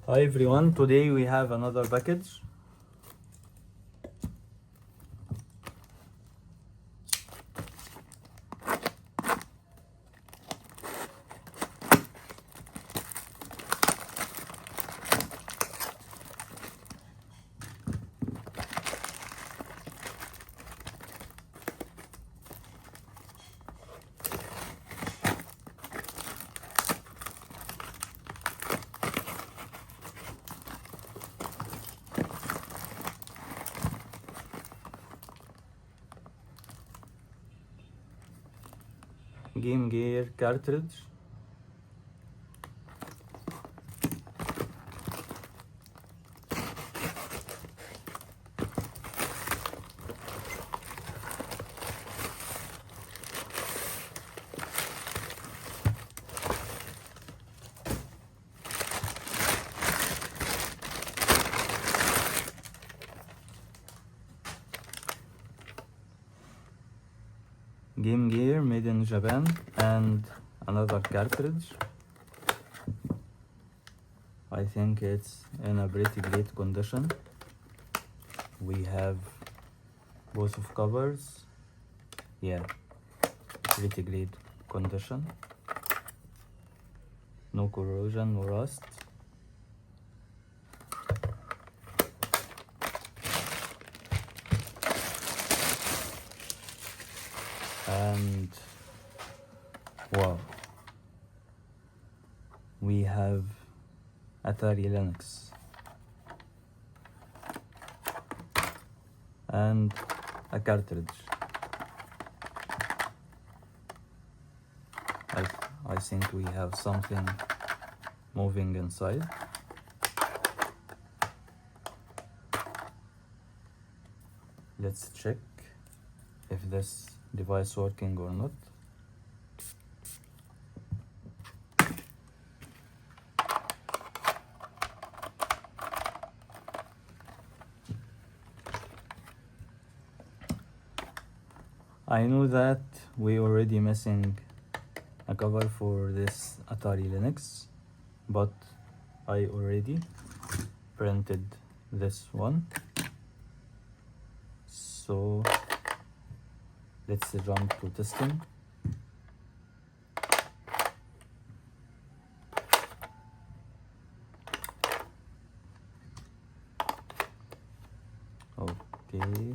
Hi everyone, today we have another package. Game Gear cartridge. Game Gear made in Japan, and another cartridge. I think it's in a pretty great condition. We have both of covers. Yeah, pretty great condition. No corrosion, no rust. And wow, we have Atari Lynx and a cartridge. I think we have something moving inside. Let's check if this device working or not. I know that we already missing a cover for this Atari Lynx, but I already printed this one. So let's jump to testing. Okay.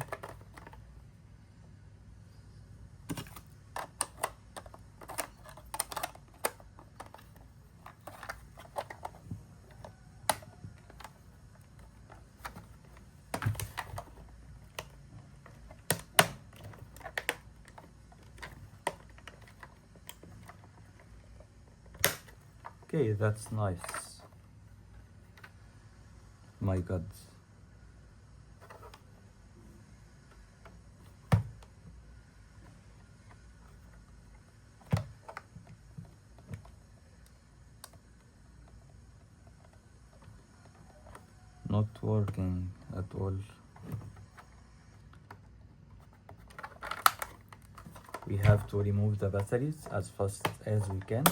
Okay, that's nice. My God. Not working at all. We have to remove the batteries as fast as we can.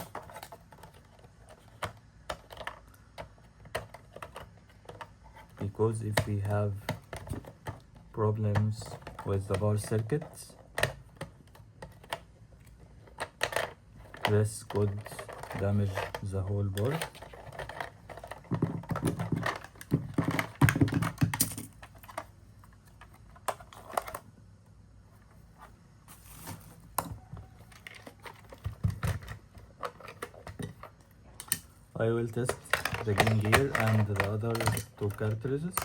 Because if we have problems with the power circuits, this could damage the whole board. I will test the Game Gear and the other two cartridges.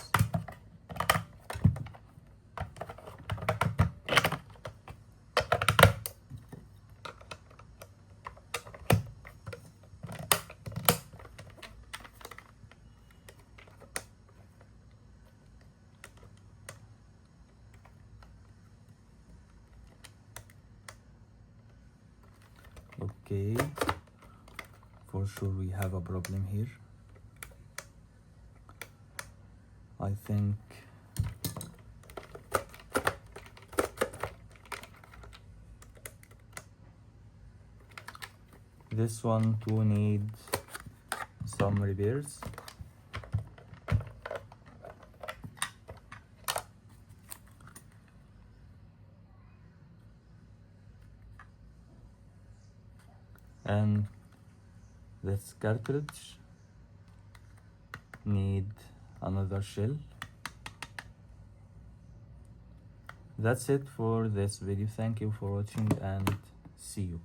Okay, for sure we have a problem here. I think this one too needs some repairs. and this cartridge need another shell. That's it for this video. Thank you for watching and see you.